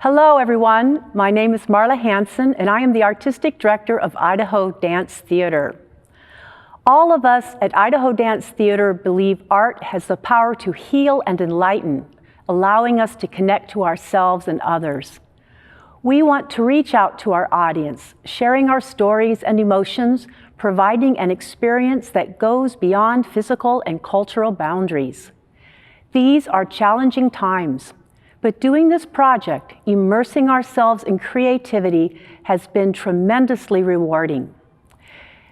Hello, everyone. My name is Marla Hansen, and I am the Artistic Director of Idaho Dance Theater. All of us at Idaho Dance Theater believe art has the power to heal and enlighten, allowing us to connect to ourselves and others. We want to reach out to our audience, sharing our stories and emotions, providing an experience that goes beyond physical and cultural boundaries. These are challenging times, but doing this project, immersing ourselves in creativity, has been tremendously rewarding.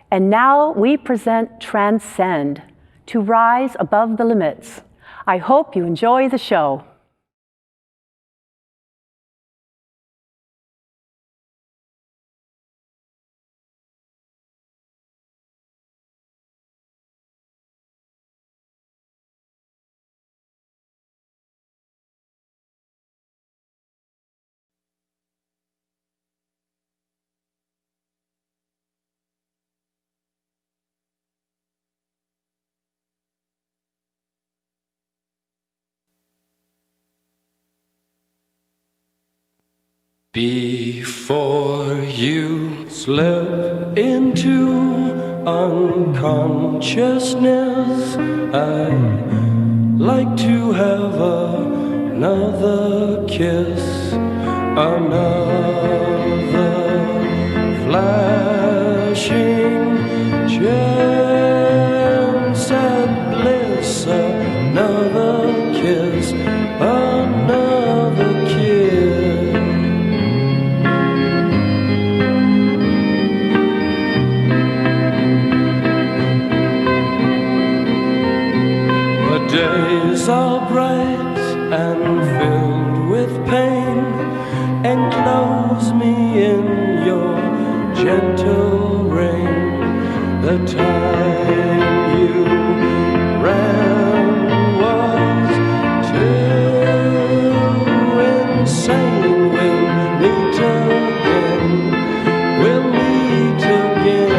And now we present Transcend, to rise above the limits. I hope you enjoy the show. Before you slip into unconsciousness, I'd like to have another kiss, another flashing chance at bliss, another kiss, another kiss. Days are bright and filled with pain. Enclose me in your gentle rain. The time you ran was too insane. We'll meet again. We'll meet again.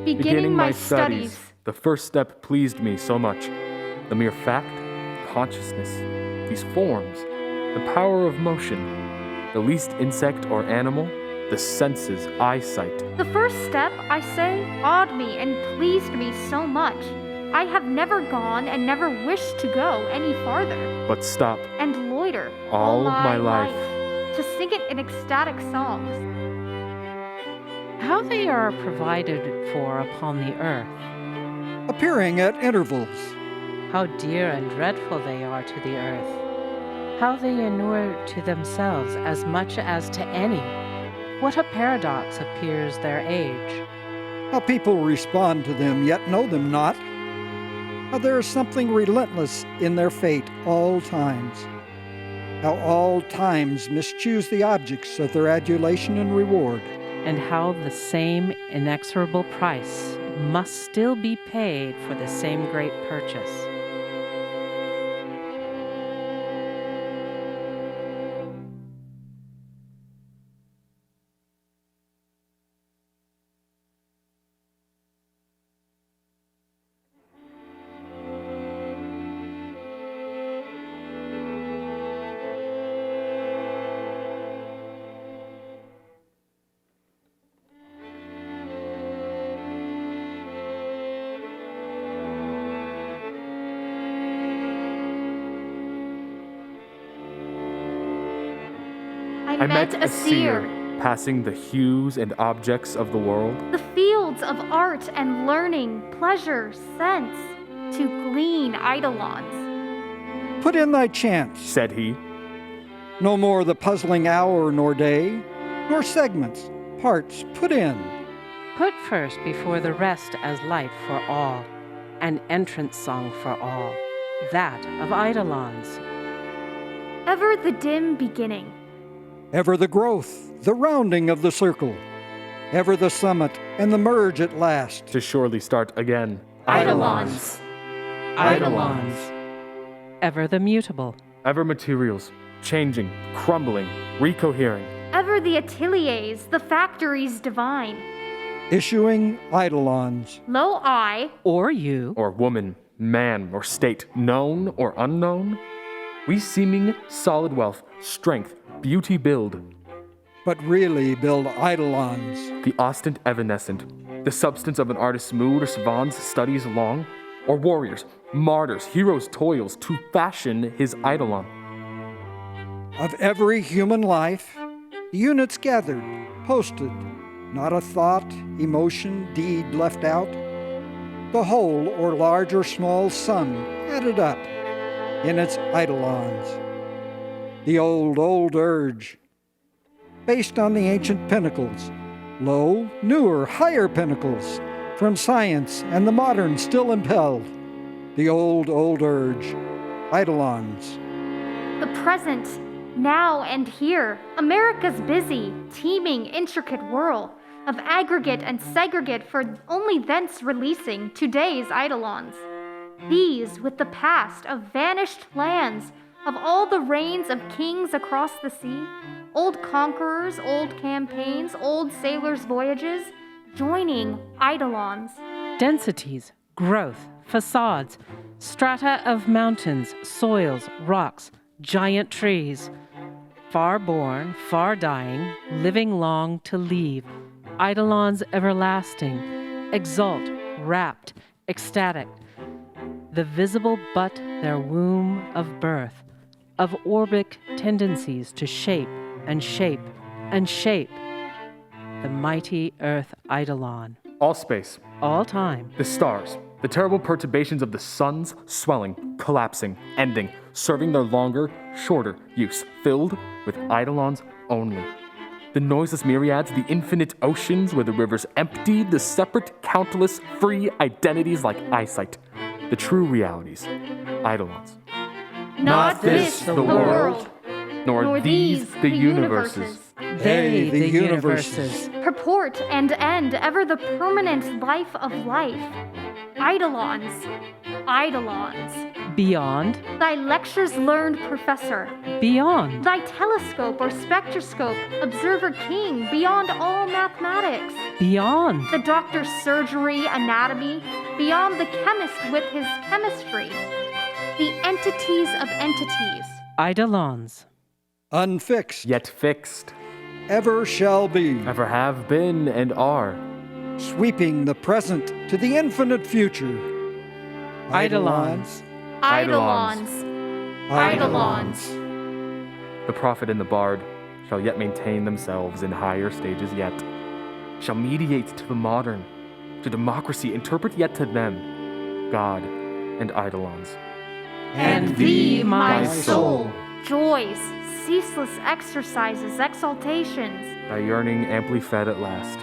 Beginning my studies, the first step pleased me so much. The mere fact, consciousness, these forms, the power of motion, the least insect or animal, the senses, eyesight. The first step, I say, awed me and pleased me so much. I have never gone and never wished to go any farther. But stop, And loiter all my life. to sing it in ecstatic songs. How they are provided for upon the earth, appearing at intervals. how dear and dreadful they are to the earth, how they inure to themselves as much as to any. What a paradox appears their age. How people respond to them, yet know them not. How there is something relentless in their fate all times. How all times mischoose the objects of their adulation and reward. And how the same inexorable price must still be paid for the same great purchase. I met a seer. Passing the hues and objects of the world. The fields of art and learning, pleasure, sense, to glean eidolons. Put in thy chance. Said he, No more the puzzling hour nor day, nor segments, parts put in. Put first before the rest as light for all, an entrance song for all, that of eidolons. Ever the dim beginning. Ever the growth, the rounding of the circle. Ever the summit and the merge at last. to surely start again. Eidolons. Eidolons. Ever the mutable. Ever materials, changing, crumbling, recohering. Ever the ateliers, the factories divine. Issuing eidolons. Lo I, Or you. Or woman, man, or state, known or unknown. We seeming solid wealth, strength, beauty build. But really build eidolons. The ostent evanescent, the substance of an artist's mood or savant's studies long, or warriors, martyrs, heroes' toils to fashion his eidolon. Of every human life, the units gathered, posted, not a thought, emotion, deed left out. The whole or large or small sum added up in its eidolons. The old urge, based on the ancient pinnacles, low, newer, higher pinnacles, from science and the modern still impelled. The old urge, eidolons. the present, now and here, America's busy, teeming, intricate whirl of aggregate and segregate for only thence releasing today's eidolons. These with the past of vanished lands, of all the reigns of kings across the sea, old conquerors, old campaigns, old sailors' voyages, joining eidolons. Densities, growth, facades, strata of mountains, soils, rocks, giant trees. Far born, far dying, living long to leave. Eidolons everlasting, exult, rapt, ecstatic. The visible but their womb of birth, of orbic tendencies to shape and shape and shape. The mighty earth eidolon. All space, All time. the stars, the terrible perturbations of the suns swelling, collapsing, ending, serving their longer, shorter use, filled with eidolons only. The noiseless myriads, the infinite oceans where the rivers emptied, the separate, countless, free identities like eyesight, the true realities, eidolons. Not this the world, nor these the universes. They, the the universes. purport and end ever the permanent life of life. Eidolons, eidolons. Beyond, Thy lectures learned professor. beyond, Thy telescope or spectroscope, observer king, beyond all mathematics. beyond, The doctor's surgery, anatomy, beyond the chemist with his chemistry. The entities of entities. eidolons, Unfixed, Yet fixed, ever shall be, ever have been and are. sweeping the present to the infinite future. eidolons, Eidolons. Eidolons. The prophet and the bard shall yet maintain themselves in higher stages yet, shall mediate to the modern, to democracy, interpret yet to them, God and eidolons. and thee, my soul, Joys, ceaseless exercises, exaltations. Thy yearning amply fed at last,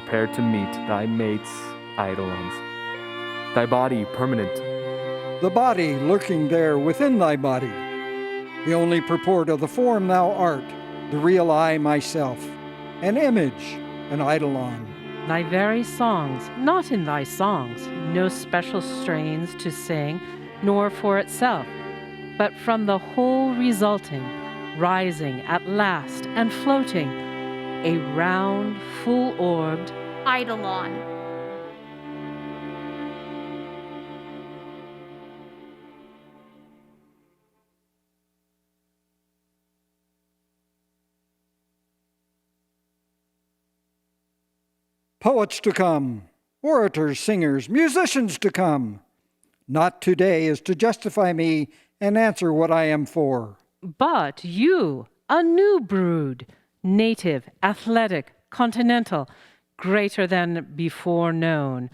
prepared to meet thy mates, eidolons. Thy body permanent, The body lurking there within thy body, the only purport of the form thou art, the real I myself, an image, an eidolon. thy very songs, not in thy songs, no special strains to sing, nor for itself, but from the whole resulting, rising at last and floating, a round, full-orbed, Eidolon. Poets to come, orators, singers, musicians to come. Not today is to justify me and answer what I am for. but you, a new brood, native, athletic, continental, greater than before known.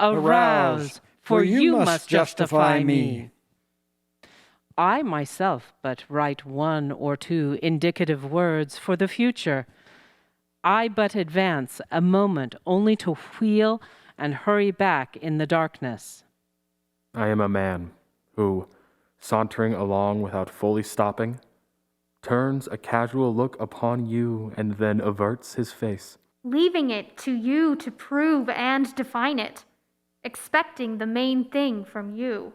Arouse, for you must justify me. I myself but write one or two indicative words for the future. I but advance a moment only to wheel and hurry back in the darkness. I am a man who, sauntering along without fully stopping, turns a casual look upon you and then averts his face. Leaving it to you to prove and define it. Expecting the main thing from you.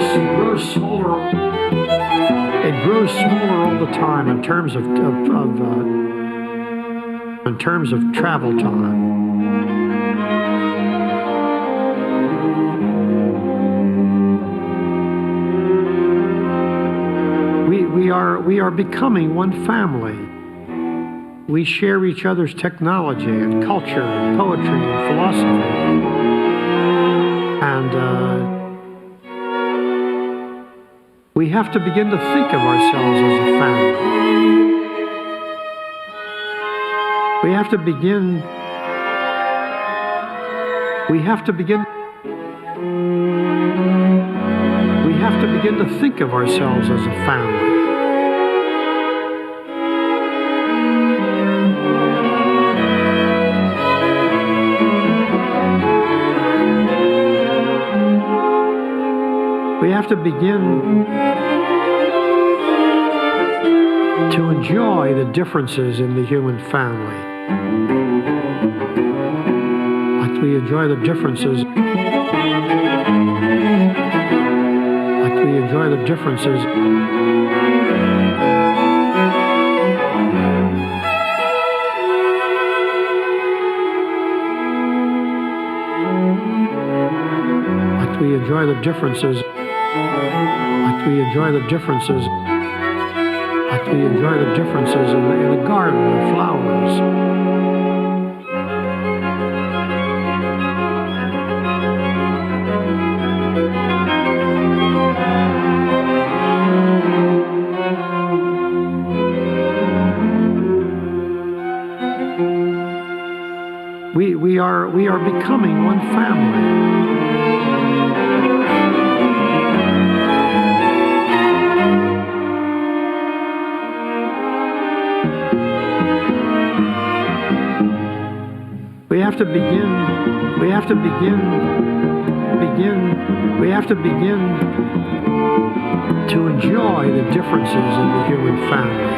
grows smaller. It grows smaller all the time in terms of travel time. We are becoming one family. We share each other's technology and culture and poetry and philosophy. And we have to begin to think of ourselves as a family. We have to begin to think of ourselves as a family. We have to begin to enjoy the differences in the human family. Like we enjoy the differences. Like we enjoy the differences. Like we enjoy the differences. Like we enjoy the differences. Like we enjoy the differences in the garden of flowers. We are becoming one family. We have to begin to enjoy the differences in the human family.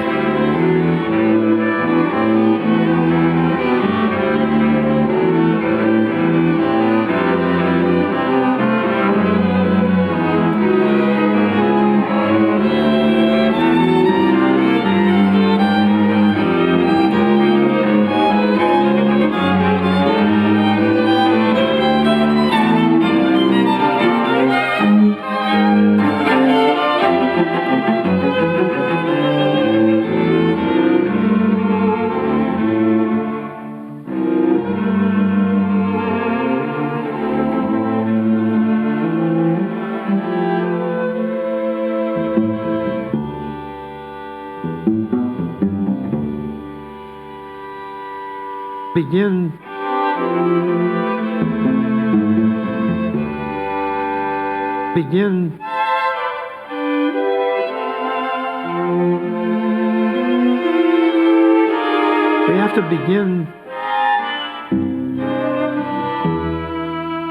We have to begin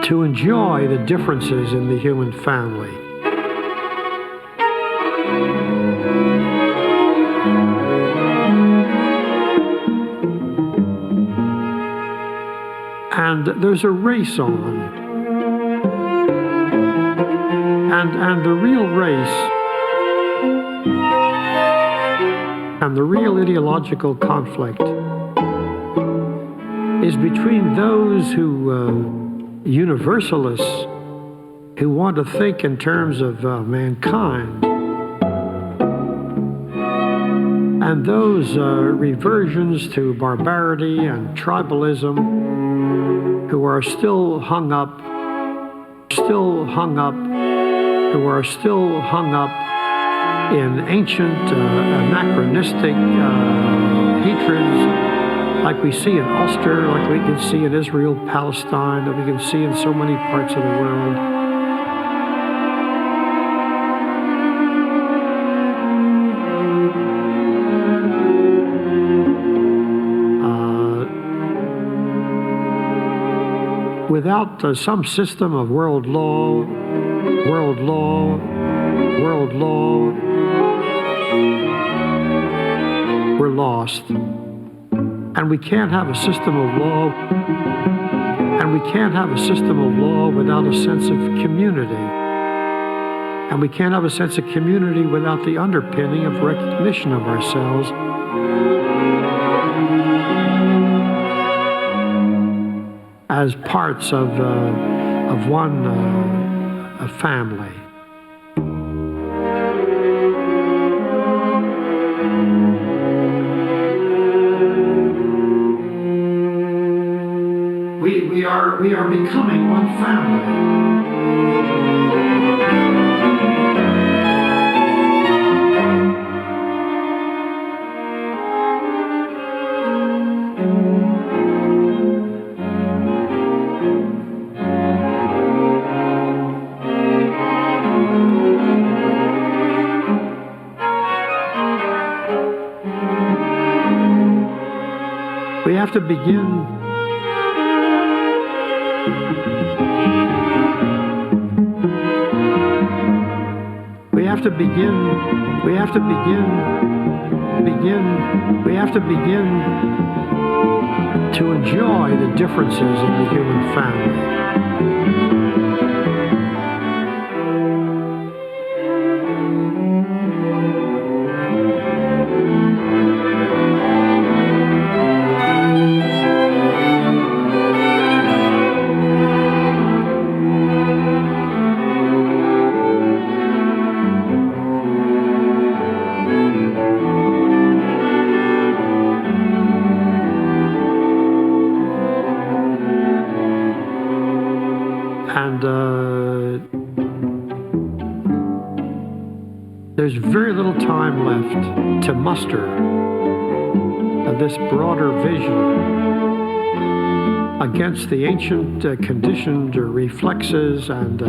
to enjoy the differences in the human family. And there's a race on. And the real race and the real ideological conflict is between those who, universalists, who want to think in terms of mankind, and those reversions to barbarity and tribalism, who are still hung up in ancient, anachronistic hatreds, like we see in Ulster, like we can see in Israel, Palestine, that we can see in so many parts of the world. Without some system of world law, we're lost. And we can't have a system of law, without a sense of community. And we can't have a sense of community without the underpinning of recognition of ourselves as parts of one family. We are becoming one family. We have to begin begin to enjoy the differences in the human family. And there's very little time left to muster this broader vision against the ancient conditioned reflexes and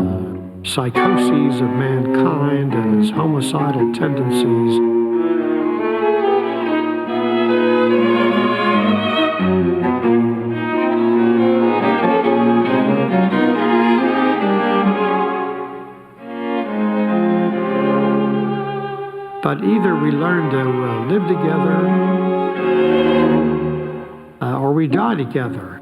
psychoses of mankind and its homicidal tendencies. But either we learn to live together or we die together.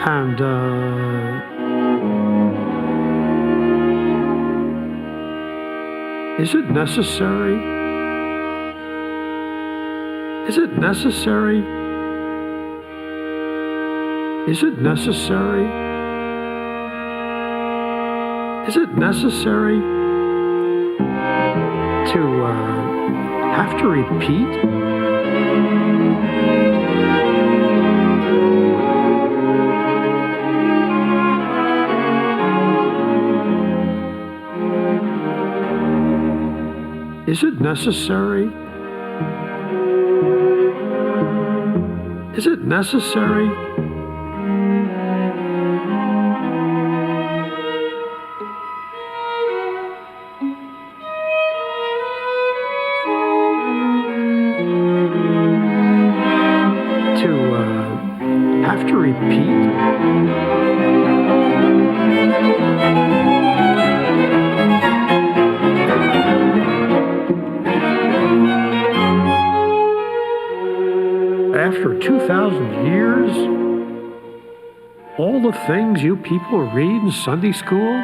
And is it necessary? Is it necessary? Is it necessary? Is it necessary to have to repeat? Is it necessary? Is it necessary? To have to repeat? After 2,000 years, all the things you people read in Sunday school?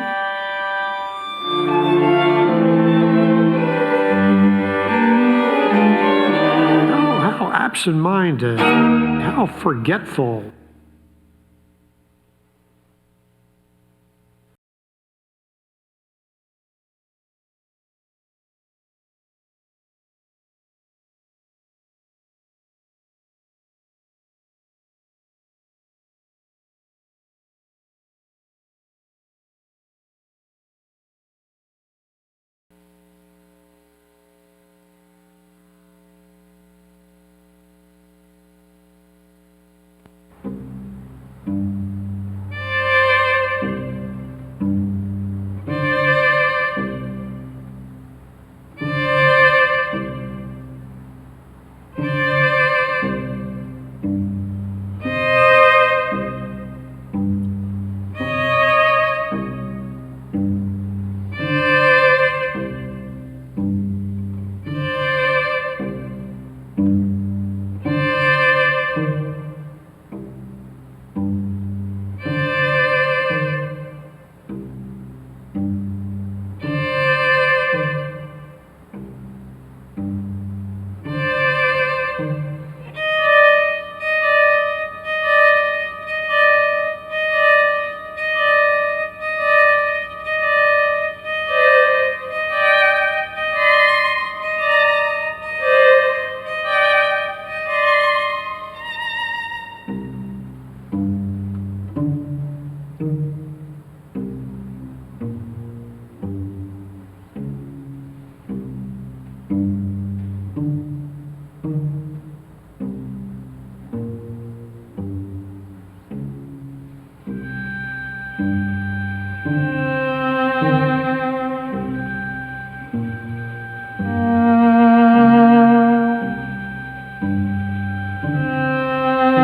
How absent-minded, how forgetful.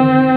again.